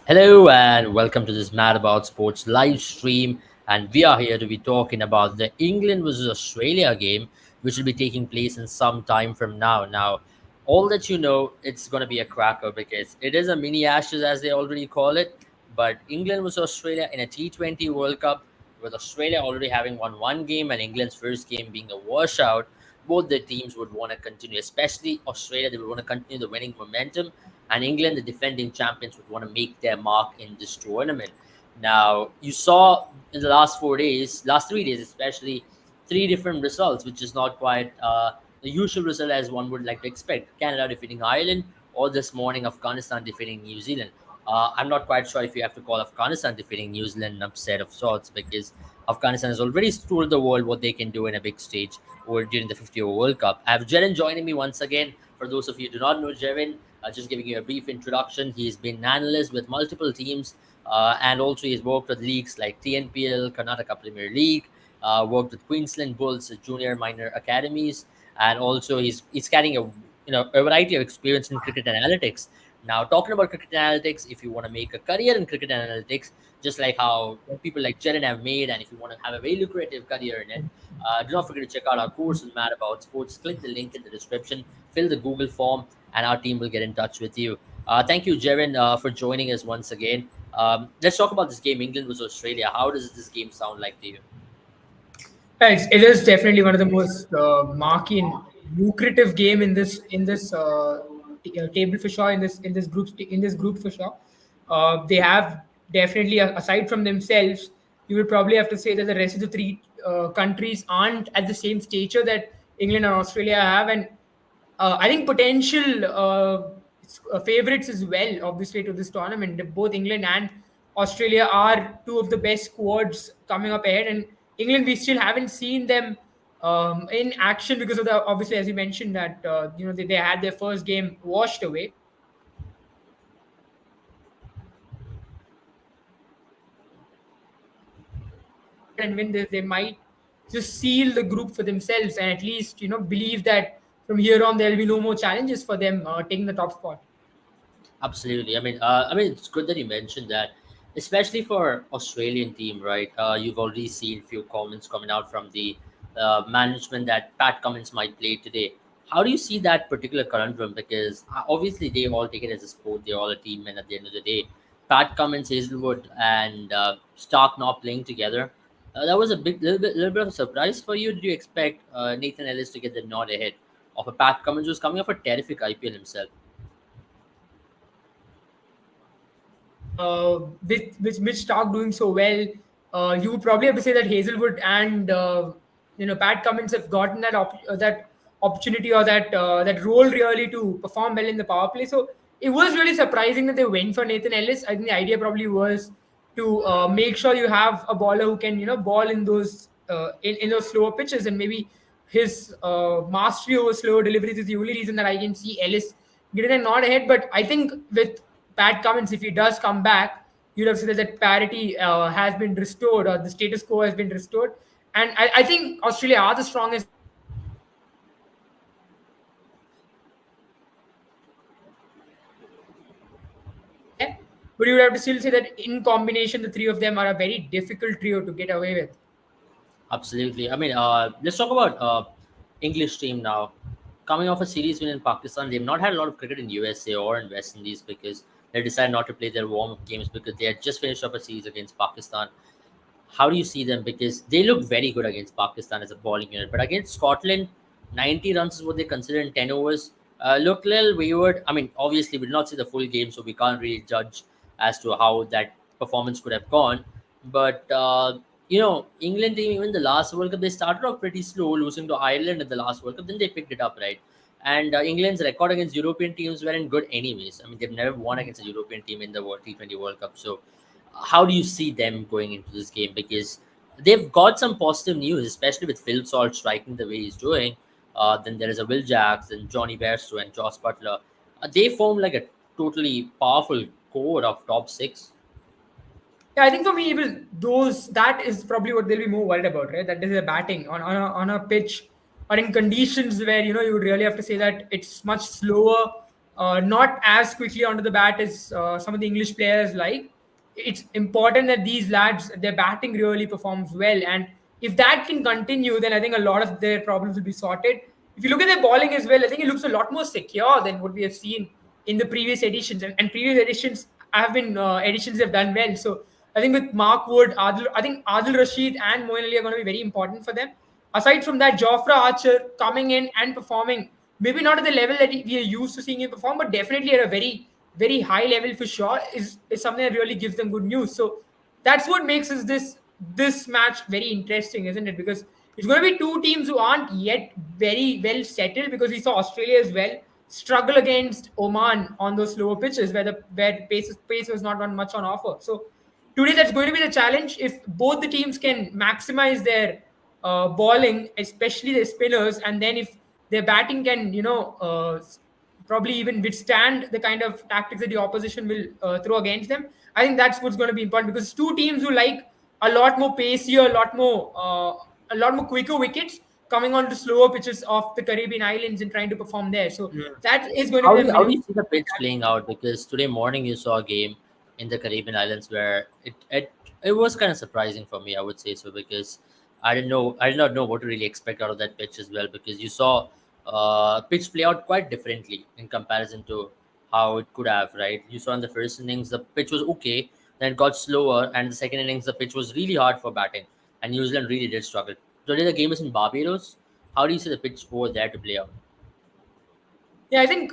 Hello and welcome to this Mad About Sports live stream. And we are here to be talking about the England versus Australia game, which will be taking place in some time from now. Now, all that you know, it's going to be a cracker because it is a mini Ashes as they already call it. But England versus Australia in a T20 World Cup, with Australia already having won one game and England's first game being a washout, both the teams would want to continue, especially Australia. They would want to continue the winning momentum, and England, the defending champions, would want to make their mark in this tournament. Now, you saw in the last 4 days, last 3 days especially, three different results, which is not quite the usual result as one would like to expect. Canada defeating Ireland, or this morning, Afghanistan defeating New Zealand. I'm not quite sure if you have to call Afghanistan defeating New Zealand an upset of sorts because Afghanistan has already told the world what they can do in a big stage or during the 50-over World Cup. I have Jaren joining me once again. For those of you who do not know Jaren, just giving you a brief introduction, he's been an analyst with multiple teams, and also he's worked with leagues like TNPL, Karnataka Premier League, worked with Queensland Bulls, junior minor academies, and also he's carrying a variety of experience in cricket analytics. Now, talking about cricket analytics, if you want to make a career in cricket analytics, just like how people like Jaren have made, and if you want to have a very lucrative career in it, do not forget to check out our course on Mad About Sports. Click the link in the description, fill the Google form, and our team will get in touch with you. Thank you, Jaren, for joining us once again. Let's talk about this game, England versus Australia. How does this game sound like to you? It is definitely one of the most marquee and lucrative game in this table for sure, in this group for sure. They have definitely, aside from themselves, you would probably have to say that the rest of the three countries aren't at the same stature that England and Australia have, and I think potential favorites as well, obviously, to this tournament. Both England and Australia are two of the best squads coming up ahead, and England, we still haven't seen them in action because of the, obviously, as you mentioned, that they had their first game washed away. And win this, they might just seal the group for themselves and at least believe that from here on there will be no more challenges for them taking the top spot. Absolutely. It's good that you mentioned that, especially for Australian team, right? You've already seen few comments coming out from the management that Pat Cummins might play today. How do you see that particular conundrum? Because obviously they all take it as a sport. They're all a team, and at the end of the day, Pat Cummins, Hazelwood, and Stark not playing together. That was a little bit of a surprise for you. Did you expect Nathan Ellis to get the nod ahead of a Pat Cummins who's coming off a terrific IPL himself? With Mitch Stark doing so well, you would probably have to say that Hazelwood and Pat Cummins have gotten that opportunity or that role really to perform well in the power play. So it was really surprising that they went for Nathan Ellis. I think the idea probably was to make sure you have a bowler who can ball in those in those slower pitches, and maybe his mastery over slower deliveries is the only reason that I can see Ellis getting a nod ahead. But I think with Pat Cummins, if he does come back, you'd have said that parity has been restored, or the status quo has been restored. And I think Australia are the strongest. But you would have to still say that in combination, the three of them are a very difficult trio to get away with. Absolutely. Let's talk about English team now. Coming off a series win in Pakistan, they've not had a lot of cricket in USA or in West Indies because they decided not to play their warm-up games because they had just finished up a series against Pakistan. How do you see them? Because they look very good against Pakistan as a bowling unit, but against Scotland, 90 runs is what they consider in 10 overs. Look a little wayward. Obviously, we did not see the full game, so we can't really judge as to how that performance could have gone. But England team, even the last World Cup, they started off pretty slow, losing to Ireland at the last World Cup. Then they picked it up, right? And England's record against European teams weren't good, anyways. They've never won against a European team in the T20 World Cup. So, how do you see them going into this game? Because they've got some positive news, especially with Phil Salt striking the way he's doing. Then there is a Will Jacks and Johnny Bairstow and Josh Butler. They form like a totally powerful core of top six. Yeah, I think for me, even those that is probably what they'll be more worried about, right? That is the batting on a pitch or in conditions where you would really have to say that it's much slower. not as quickly onto the bat as some of the English players like. It's important that these lads, their batting really performs well, and if that can continue, then I think a lot of their problems will be sorted. If you look at their bowling as well, I think it looks a lot more secure than what we have seen in the previous editions, and previous editions have been editions have done well. So I think with Mark Wood, I think Adil Rashid and Moeen Ali are going to be very important for them. Aside from that, Jofra Archer coming in and performing, maybe not at the level that we are used to seeing him perform, but definitely at a very high level for sure, is something that really gives them good news. So that's what makes this match very interesting, isn't it? Because it's going to be two teams who aren't yet very well settled, because we saw Australia as well struggle against Oman on those slower pitches where pace was not on much on offer. So today that's going to be the challenge. If both the teams can maximize their bowling, especially their spinners, and then if their batting can, probably even withstand the kind of tactics that the opposition will throw against them, I think that's what's going to be important, because two teams who like a lot more pacier, a lot more quicker wickets coming onto slower pitches of the Caribbean islands and trying to perform there. So that is going to be the How do minimum. you see the pitch playing out? Because today morning you saw a game in the Caribbean islands where it was kind of surprising for me. I would say so because I did not know what to really expect out of that pitch as well. Because you saw pitch play out quite differently in comparison to how it could have. Right? You saw in the first innings the pitch was okay, then it got slower, and the second innings the pitch was really hard for batting, and New Zealand really did struggle. Today the game is in Barbados. How do you see the pitch over there to play out? Yeah, I think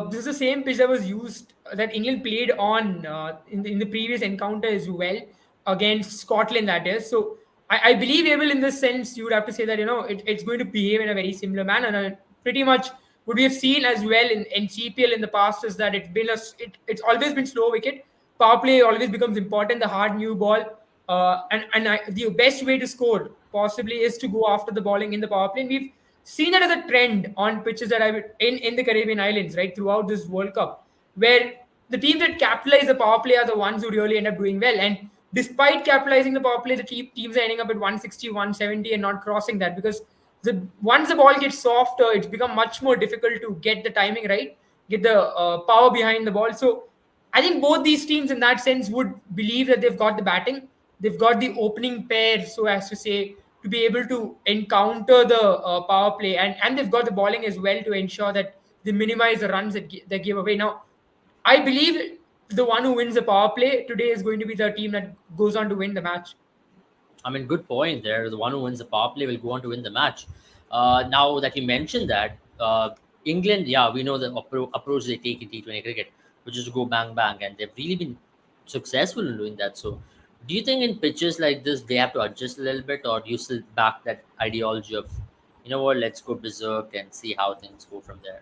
this is the same pitch that was used that England played on in the previous encounter as well against Scotland. That is, so I believe Abel in this sense you would have to say that it's going to behave in a very similar manner. And pretty much what we have seen as well in CPL in the past is that it's always been slow wicket. Power play always becomes important. The hard new ball, the best way to score possibly is to go after the bowling in the power play. And we've seen that as a trend on pitches that I've in the Caribbean islands, right, throughout this World Cup, where the teams that capitalize the power play are the ones who really end up doing well. And despite capitalizing the power play, the teams are ending up at 160, 170 and not crossing that, because once the ball gets softer, it's become much more difficult to get the timing right, get the power behind the ball. So I think both these teams, in that sense, would believe that they've got the batting, they've got the opening pair, so as to say, to be able to encounter the power play, and they've got the bowling as well to ensure that they minimize the runs they give away. Now, I believe the one who wins the power play today is going to be the team that goes on to win the match. I mean, good point there. The one who wins the power play will go on to win the match. Now that you mentioned that, England, yeah, we know the approach they take in T20 cricket, which is to go bang bang, and they've really been successful in doing that. So, do you think in pitches like this they have to adjust a little bit, or do you still back that ideology of, you know what, let's go berserk and see how things go from there?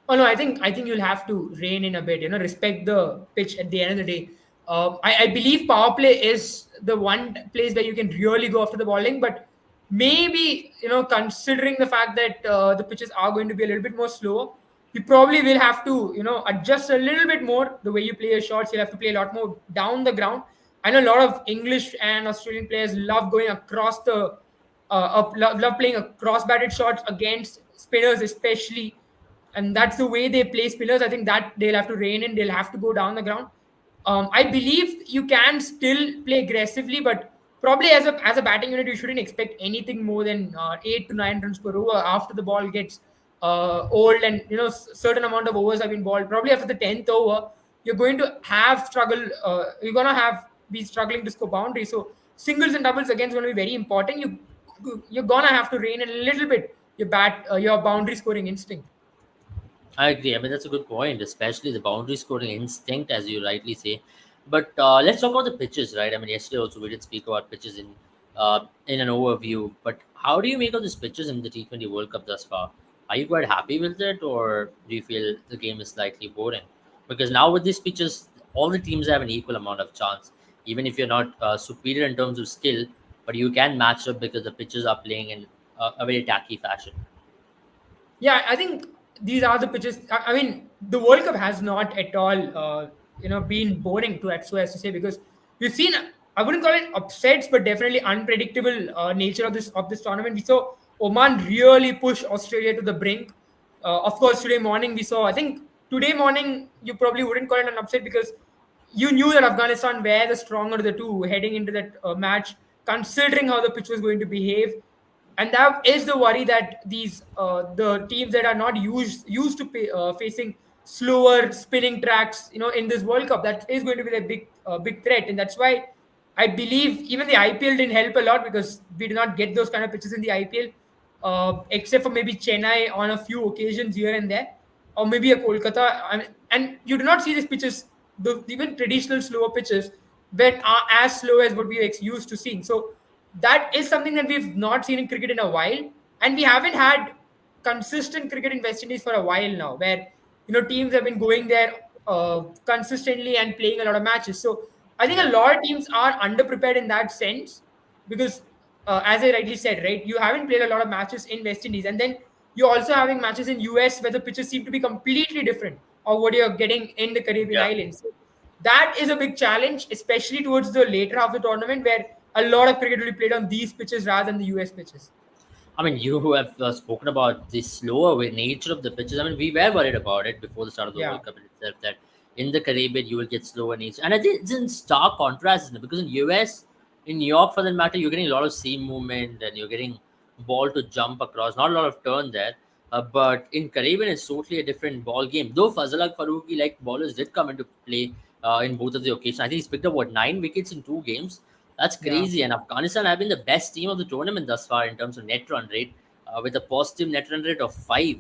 Oh no, I think you'll have to rein in a bit. Respect the pitch at the end of the day. I believe power play is the one place where you can really go after the bowling, but maybe considering the fact that the pitches are going to be a little bit more slower, you probably will have to adjust a little bit more the way you play your shots. You'll have to play a lot more down the ground. I know a lot of English and Australian players love going across the love playing across batted shots against spinners, especially, and that's the way they play spinners. I think that they'll have to rein in. They'll have to go down the ground. I believe you can still play aggressively, but probably as a batting unit, you shouldn't expect anything more than 8 to 9 runs per over after the ball gets old, and certain amount of overs have been balled. Probably after the 10th over, you're going to have struggle. You're gonna have be struggling to score boundaries. So singles and doubles again is going to be very important. You're gonna have to rein in a little bit your boundary scoring instinct. I agree. I mean, that's a good point, especially the boundary scoring instinct, as you rightly say. But let's talk about the pitches, right? I mean, yesterday also we did speak about pitches in an overview. But how do you make of these pitches in the T20 World Cup thus far? Are you quite happy with it, or do you feel the game is slightly boring? Because now with these pitches, all the teams have an equal amount of chance, even if you're not superior in terms of skill, but you can match up because the pitches are playing in a very tacky fashion. Yeah, I think these are the pitches. I mean, the World Cup has not at all, been boring to so as to say, because we've seen. I wouldn't call it upsets, but definitely unpredictable nature of this tournament. We saw Oman really push Australia to the brink. Of course, today morning we saw. I think today morning you probably wouldn't call it an upset because you knew that Afghanistan were the stronger of the two heading into that match, considering how the pitch was going to behave. And that is the worry that these the teams that are not used to facing slower spinning tracks, in this World Cup, that is going to be the big threat, and that's why I believe even the IPL didn't help a lot because we did not get those kind of pitches in the IPL, except for maybe Chennai on a few occasions here and there, or maybe a Kolkata. And you do not see these pitches, even traditional slower pitches, that are as slow as what we are used to seeing. So that is something that we've not seen in cricket in a while, and we haven't had consistent cricket in West Indies for a while now, where teams have been going there consistently and playing a lot of matches. So I think a Yeah. lot of teams are underprepared in that sense because, as I rightly said, right, you haven't played a lot of matches in West Indies, and then you're also having matches in US where the pitches seem to be completely different of what you're getting in the Caribbean Yeah. islands. So that is a big challenge, especially towards the later half of the tournament, where a lot of cricket will be played on these pitches rather than the US pitches. I mean, you who have spoken about the slower nature of the pitches. I mean, we were worried about it before the start of the Yeah, World Cup in itself that in the Caribbean you will get slower nature, and I think it's in stark contrast, isn't it? Because in US, in New York for that matter, you're getting a lot of seam movement and you're getting ball to jump across. Not a lot of turn there, but in Caribbean it's totally a different ball game. Though Fazal Faruqi like bowlers did come into play in both of the occasions. I think he's picked up what 9 wickets in 2 games. That's yeah. crazy. And Afghanistan have been the best team of the tournament thus far in terms of net run rate, with a positive net run rate of 5.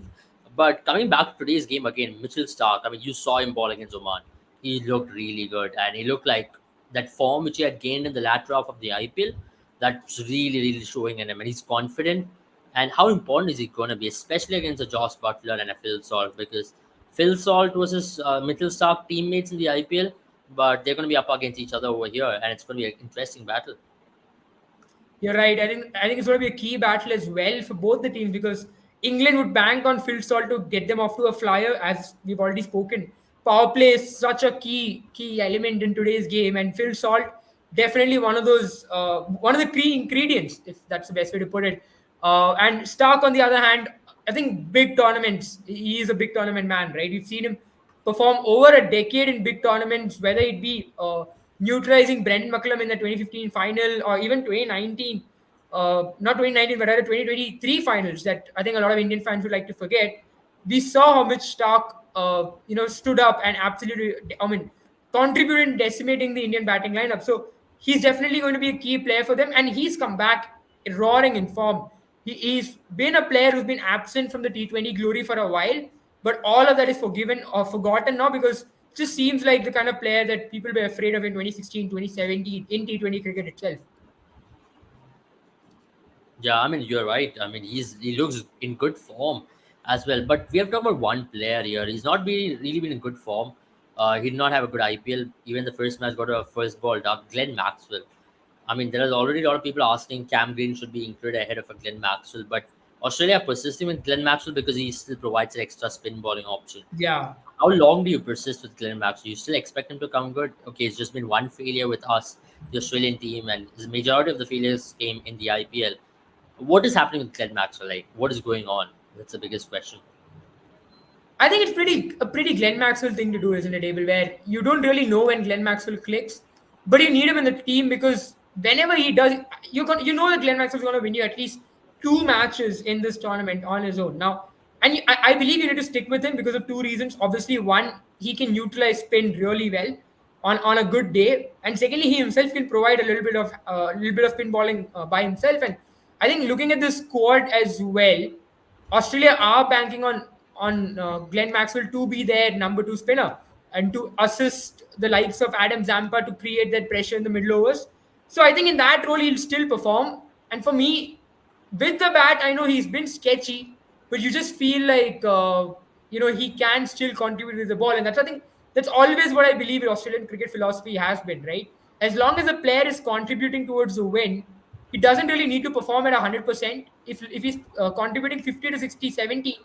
But coming back to today's game again, Mitchell Stark, I mean, you saw him ball against Oman. He looked really good. And he looked like that form which he had gained in the latter half of the IPL, that's really, really showing in him. And he's confident. And how important is he going to be, especially against a Josh Butler and a Phil Salt? Because Phil Salt was his Mitchell Stark teammates in the IPL, but they're going to be up against each other over here. And it's going to be an interesting battle. You're right. I think it's going to be a key battle as well for both the teams because England would bank on Phil Salt to get them off to a flyer, as we've already spoken. Power play is such a key element in today's game, and Phil Salt definitely one of the key ingredients, if that's the best way to put it. And Stark, on the other hand, I think big tournaments. He is a big tournament man, right? We've seen him perform over a decade in big tournaments, whether it be neutralizing Brendan McCullum in the 2015 final or even 2019, not 2019, but rather 2023 finals that I think a lot of Indian fans would like to forget. We saw how much Stark, stood up and absolutely, I mean, contributed in decimating the Indian batting lineup. So he's definitely going to be a key player for them, and he's come back roaring in form. He's been a player who's been absent from the T20 glory for a while, but all of that is forgiven or forgotten now because it just seems like the kind of player that people were afraid of in 2016, 2017 in T20 cricket itself. Yeah, I mean you're right. I mean he looks in good form as well. But we have talked about one player here. He's not been really been in good form. He did not have a good IPL. Even the first match got a first ball duck. Glenn Maxwell. I mean there is already a lot of people asking Cam Green should be included ahead of a Glenn Maxwell, but Australia are persisting with Glenn Maxwell because he still provides an extra spin bowling option. Yeah. How long do you persist with Glenn Maxwell? You still expect him to come good? Okay, it's just been one failure with us, the Australian team, and the majority of the failures came in the IPL. What is happening with Glenn Maxwell? Like, what is going on? That's the biggest question. I think it's pretty Glenn Maxwell thing to do, isn't it, Abel? Where you don't really know when Glenn Maxwell clicks, but you need him in the team because whenever he does, you know that Glenn Maxwell's going to win you at least two matches in this tournament on his own. Now, and I believe you need to stick with him because of two reasons. Obviously, one, he can utilize spin really well on a good day, and secondly, he himself can provide a little bit of spin bowling by himself. And I think looking at the squad as well, Australia are banking on Glenn Maxwell to be their number two spinner and to assist the likes of Adam Zampa to create that pressure in the middle overs. So I think in that role he'll still perform. And for me, with the bat, I know he's been sketchy, but you just feel like he can still contribute with the ball, and that's I think that's always what I believe in Australian cricket philosophy has been, right. As long as a player is contributing towards the win, he doesn't really need to perform at 100%. If he's contributing 50 to 60, 70,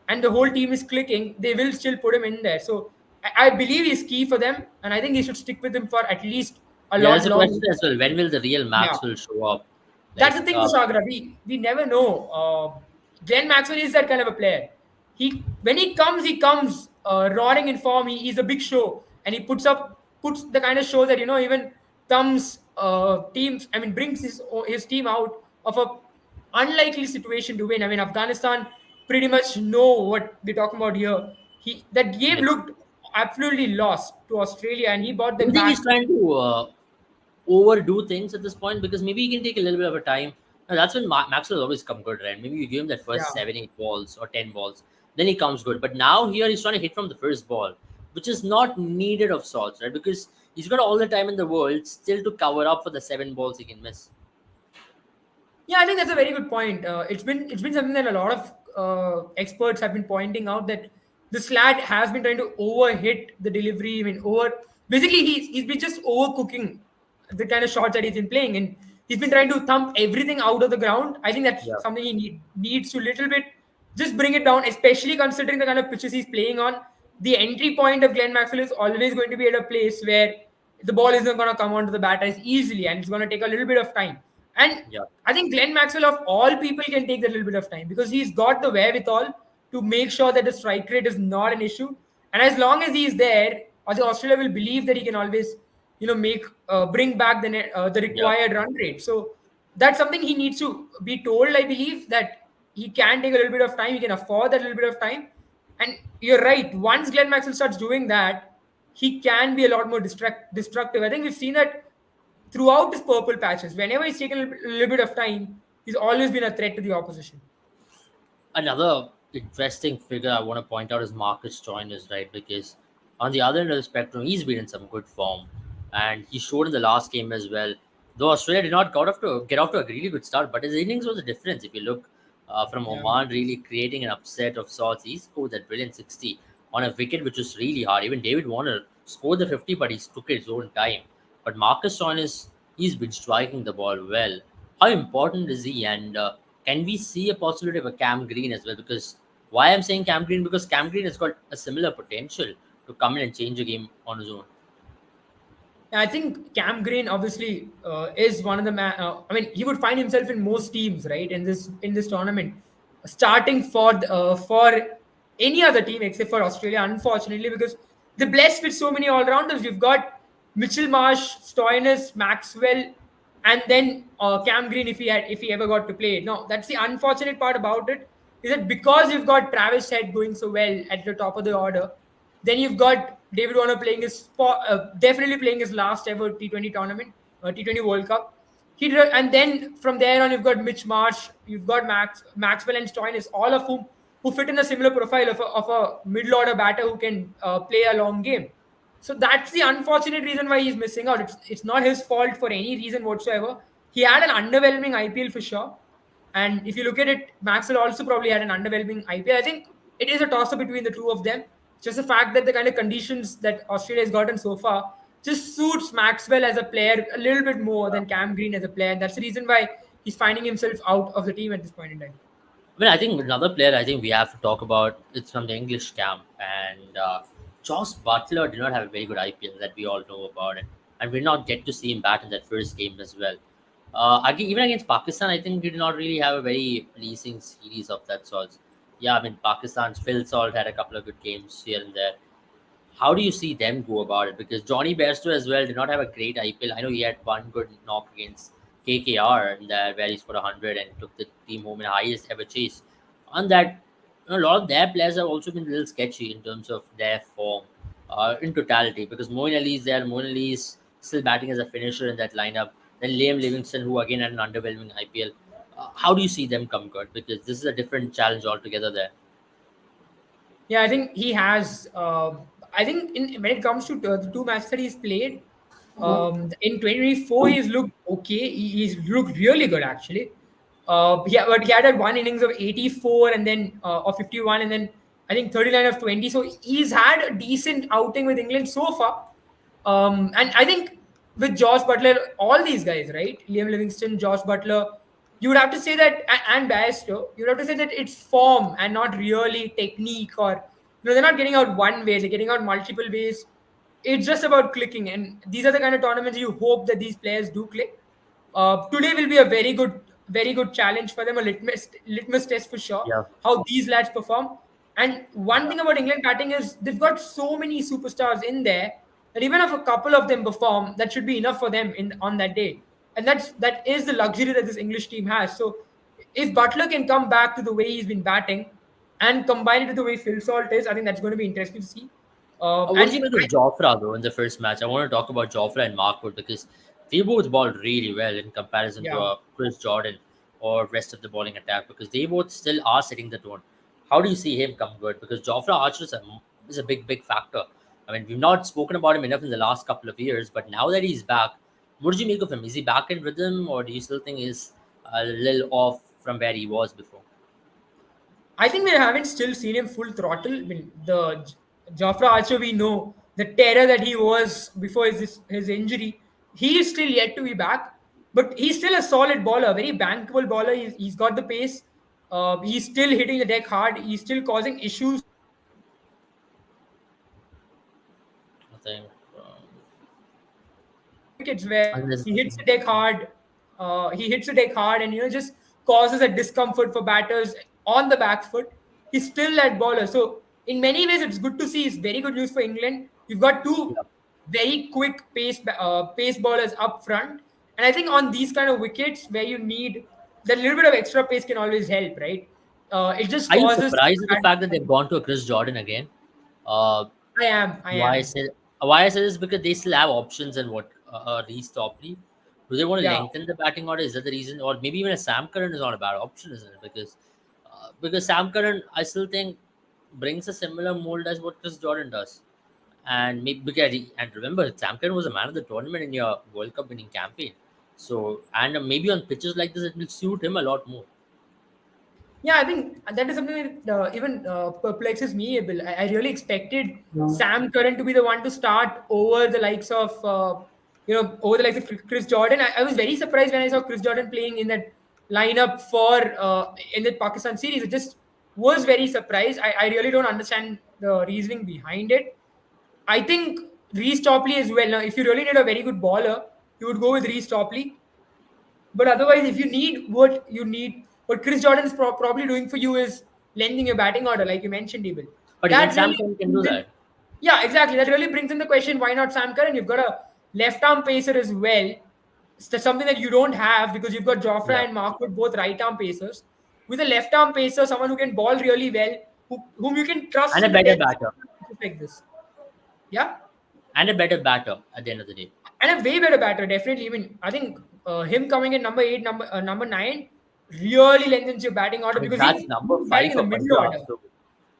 and the whole team is clicking, they will still put him in there. So I believe he's key for them, and I think he should stick with him for at least a Yeah, there's lot a question longer. as well. When will the real Yeah. Maxwell show up? That's Like, the thing, Kushagra. We never know. Glenn Maxwell is that kind of a player. When he comes roaring in form. He's a big show, and he puts the kind of show that even thumbs teams. I mean, brings his team out of a unlikely situation to win. I mean, Afghanistan pretty much know what we're talking about here. That game Yes. looked absolutely lost to Australia, and he brought Do you them think he's back. trying to overdo things at this point? Because maybe he can take a little bit of a time. Now, that's when Maxwell always come good, right? Maybe you give him that Yeah. first 7, 8 balls or 10 balls, then he comes good. But now here he's trying to hit from the first ball, which is not needed of sorts, right? Because he's got all the time in the world still to cover up for the 7 balls he can miss. Yeah, I think that's a very good point. It's been something that a lot of experts have been pointing out that this lad has been trying to overhit the delivery. I mean, basically he's been just overcooking the kind of shots that he's been playing, and he's been trying to thump everything out of the ground. I think that's Yeah, something he needs to little bit just bring it down, especially considering the kind of pitches he's playing on. The entry point of Glenn Maxwell is always going to be at a place where the ball isn't going to come onto the bat as easily, and it's going to take a little bit of time. And yeah, I think Glenn Maxwell, of all people, can take that little bit of time because he's got the wherewithal to make sure that the strike rate is not an issue. And as long as he's there, the Australia will believe that he can always, make bring back the yeah. required run rate. So that's something he needs to be told. I believe that he can take a little bit of time. He can afford that little bit of time. And you're right. Once Glenn Maxwell starts doing that, he can be a lot more destructive. I think we've seen that throughout his purple patches. Whenever he's taken a little bit of time, he's always been a threat to the opposition. Another interesting figure I want to point out is Marcus Stoinis, right? Because on the other end of the spectrum, he's been in some good form, and he showed in the last game as well. Though Australia did not get off to a really good start, but his innings was a difference. If you look from Yeah. Oman, really creating an upset of sorts, he scored that brilliant 60 on a wicket which was really hard. Even David Warner scored the 50, but he took his own time. But Marcus Stoinis, he's been striking the ball well. How important is he? And can we see a possibility of a Cam Green as well? Because why I'm saying Cam Green, because Cam Green has got a similar potential to come in and change a game on his own. I think Cam Green obviously is one of the I mean, he would find himself in most teams, right? In this tournament, starting for any other team except for Australia, unfortunately, because they're blessed with so many all rounders. You've got Mitchell Marsh, Stoinis, Maxwell, and then Cam Green if he ever got to play. No, that's the unfortunate part about it. Is that because you've got Travis Head going so well at the top of the order, then you've got David Warner playing definitely playing his last ever T20 tournament, T20 World Cup. And then from there on, you've got Mitch Marsh, you've got Maxwell and Stoinis, all of whom who fit in a similar profile of a middle order batter who can play a long game. So that's the unfortunate reason why he's missing out. It's not his fault for any reason whatsoever. He had an underwhelming IPL for sure. And if you look at it, Maxwell also probably had an underwhelming IPL. I think it is a toss up between the two of them. Just the fact that the kind of conditions that Australia has gotten so far just suits Maxwell as a player a little bit more than Cam Green as a player. And that's the reason why he's finding himself out of the team at this point in time. I mean, I think another player I think we have to talk about it's from the English camp, and Josh Butler did not have a very good IPL that we all know about, and we did not get to see him bat in that first game as well. Even against Pakistan, I think he did not really have a very pleasing series of that sort. Yeah, I mean, Pakistan's Phil Salt had a couple of good games here and there. How do you see them go about it? Because Johnny Bairstow as well did not have a great IPL. I know he had one good knock against KKR in that where he scored 100 and took the team home in the highest ever chase. On that, a lot of their players have also been a little sketchy in terms of their form in totality. Because Moeen Ali is there. Moeen Ali is still batting as a finisher in that lineup. Then Liam Livingston, who again had an underwhelming IPL. How do you see them come good? Because this is a different challenge altogether there. Yeah, I think he has. I think when it comes to the two matches that he's played, in 2024 he's looked okay. He's looked really good actually. Yeah, but he had that one innings of 84 and then of 51 and then I think 39 of 20. So he's had a decent outing with England so far. And I think with Josh Butler, all these guys, right? Liam Livingston, Josh Butler, you would have to say that, and Bairstow, you would have to say that it's form and not really technique or, they're not getting out one way, they're getting out multiple ways. It's just about clicking. And these are the kind of tournaments you hope that these players do click. Today will be a very good challenge for them, a litmus test for sure, Yeah. how these lads perform. And one Yeah. thing about England batting is they've got so many superstars in there that even if a couple of them perform, that should be enough for them in on that day. And that is the luxury that this English team has. So if Butler can come back to the way he's been batting and combine it with the way Phil Salt is, I think that's going to be interesting to see. What And did you make of Jofra though in the first match? I want to talk about Jofra and Markwood because they both bowled really well in comparison to yeah, Chris Jordan or rest of the bowling attack because they both still are setting the tone. How do you see him come good? Because Jofra Archer is a big factor. I mean, we've not spoken about him enough in the last couple of years, but now that he's back, what did you make of him? Is he back in rhythm, or do you still think he's a little off from where he was before? I think we haven't still seen him full throttle. I mean, the Jofra Archer, we know the terror that he was before his injury. He is still yet to be back, but he's still a solid bowler, very bankable bowler. He's got the pace. He's still hitting the deck hard. He's still causing issues for others. I think. There are wickets where And there's, he hits the deck hard. He hits the deck hard, and just causes a discomfort for batters on the back foot. He's still that bowler. So in many ways, it's good to see. It's very good news for England. You've got two yeah. very quick pace bowlers up front, and I think on these kind of wickets where you need that little bit of extra pace can always help, right? It just Are you causes. surprised at the fact that they've gone to a Chris Jordan again? Uh, I am. I Why I am. say why I say this is because they still have options and what Reece Topley. Do they want to Yeah. lengthen the batting order? Is that the reason, or maybe even a Sam Curran is not a bad option, isn't it? Because Sam Curran, I still think brings a similar mold as what Chris Jordan does, and maybe and remember Sam Curran was a man of the tournament in your World Cup winning campaign, so and maybe on pitches like this it will suit him a lot more. Yeah, I think that is something that even perplexes me a bit. I really expected Sam Curran to be the one to start over the likes of over the likes of Chris Jordan. I was very surprised when I saw Chris Jordan playing in that lineup for in the Pakistan series. It just was very surprised. I really don't understand the reasoning behind it. I think Reece Topley as well. Now, if you really need a very good bowler, you would go with Reece Topley. But otherwise, if you need what you need, what Chris Jordan is probably doing for you is lending your batting order, like you mentioned, Evil. But even That Sam really Curran can do brings in, that. yeah, exactly. That really brings in the question: why not Sam Curran? You've got a left arm pacer as well. That's something that you don't have because you've got Jofra Yeah, and Markwood, both right arm pacers. With a left arm pacer, someone who can ball really well, whom you can trust and a in the better death batter, like this. Yeah. and a better batter at the end of the day. And a way better batter, definitely. I mean, I think him coming in number 8, number 9, really lengthens your batting order I mean, because that's he number was batting five in the for middle Punjab. order. So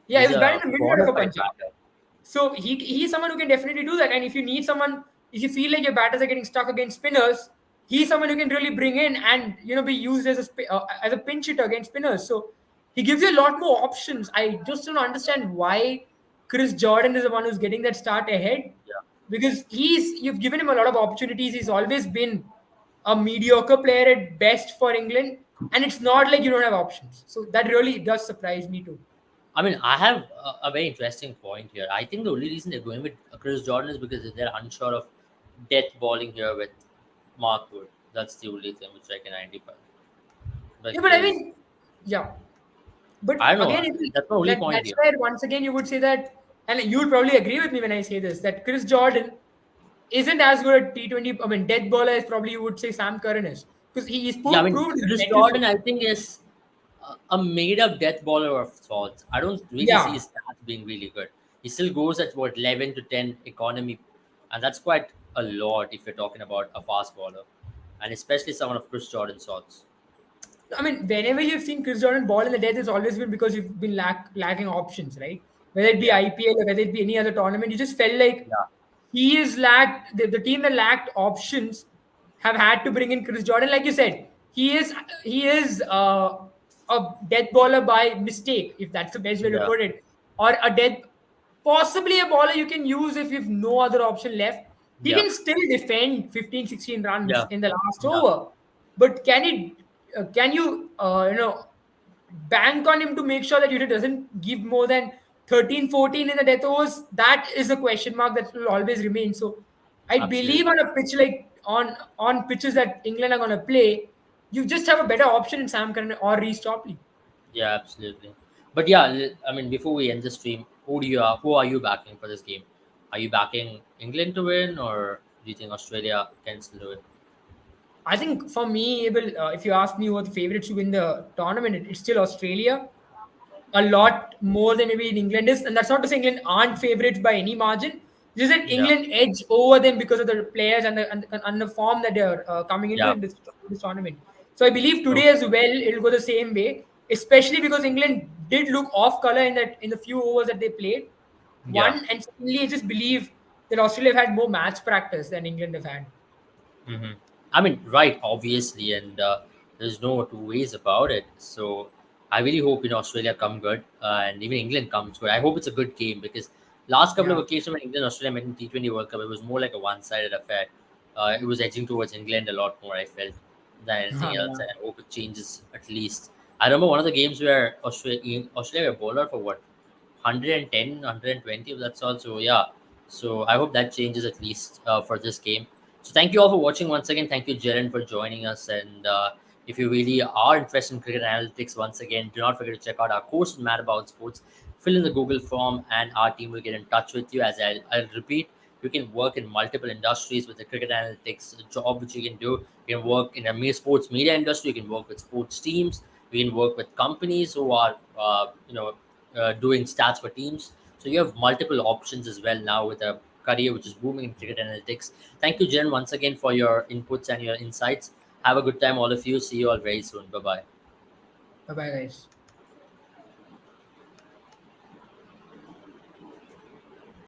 Yeah, he he's was batting a in the middle order bona for fide Punjab. batter. So he's someone who can definitely do that. And if you need someone, if you feel like your batters are getting stuck against spinners, he's someone who can really bring in and be used as as a pinch hitter against spinners. So he gives you a lot more options. I just don't understand why Chris Jordan is the one who's getting that start ahead Yeah, because you've given him a lot of opportunities. He's always been a mediocre player at best for England, and it's not like you don't have options. So that really does surprise me too. I mean, I have a very interesting point here. I think the only reason they're going with Chris Jordan is because they're unsure of death bowling here with Mark Wood. That's the only thing which I can identify. Yeah, but I Because mean, yeah. But I don't know. again, That's my only point that's here. where once again you would say that, and you'll probably agree with me when I say this, that Chris Jordan isn't as good at T20. I mean, death bowler as probably you would say Sam Curran is because he's Yeah, I mean, proved his Chris mettle. Jordan, I think, is a made-up death bowler of sorts. I don't really see Yeah, his stats being really good. He still goes at what 11 to 10 economy, and that's quite a lot if you're talking about a fast bowler, and especially someone of Chris Jordan's sorts. I mean, whenever you've seen Chris Jordan ball in the death, it's always been because you've been lacking options, right? Whether it be Yeah, IPL or whether it be any other tournament, you just felt like yeah, he is lacked the team that lacked options have had to bring in Chris Jordan. Like you said, he is a death bowler by mistake, if that's the best way to yeah, put it, or a death possibly a bowler you can use if you've no other option left. He yeah, can still defend 15, 16 runs yeah, in the last yeah, over, but can you bank on him to make sure that he doesn't give more than 13, 14 in the death overs? That is a question mark that will always remain. So I believe absolutely. on a pitch like on pitches that England are going to play, you just have a better option in Sam Curran or Reece Topley. Yeah, absolutely. But yeah, I mean, before we end the stream, who are you backing for this game? Are you backing England to win, or do you think Australia can still do it? I think for me, if you ask me what the favorites to win the tournament, it's still Australia. A lot more than maybe in England is. And that's not to say England aren't favourites by any margin. Just that Yeah, England edge over them because of the players and the form that they're coming into yeah. in this tournament. So I believe today Okay. as well it'll go the same way, especially because England did look off colour in the few overs that they played. Yeah. One, and secondly, I just believe that Australia have had more match practice than England have had. Hmm. I mean, right, obviously, and there's no two ways about it. So I really hope Australia come good, and even England comes good. I hope it's a good game because last couple of Yeah. occasions when England and Australia met in T20 World Cup, it was more like a one-sided affair. It was edging towards England a lot more, I felt, than anything else. Yeah. And I hope it changes at least. I remember one of the games where Australia were bowler for what 110, 120 of that sort. So yeah, so I hope that changes at least for this game. So thank you all for watching once again. Thank you, Jaren, for joining us. And if you really are interested in cricket analytics, once again, do not forget to check out our course, Mad About Sports. Fill in the Google form, and our team will get in touch with you. As I'll repeat, you can work in multiple industries with the cricket analytics job, which you can do. You can work in the sports media industry. You can work with sports teams. You can work with companies who are, doing stats for teams. So you have multiple options as well now with a career which is booming in cricket analytics. Thank you, Jen, once again for your inputs and your insights. Have a good time, all of you. See you all very soon. Bye bye. Bye bye, guys.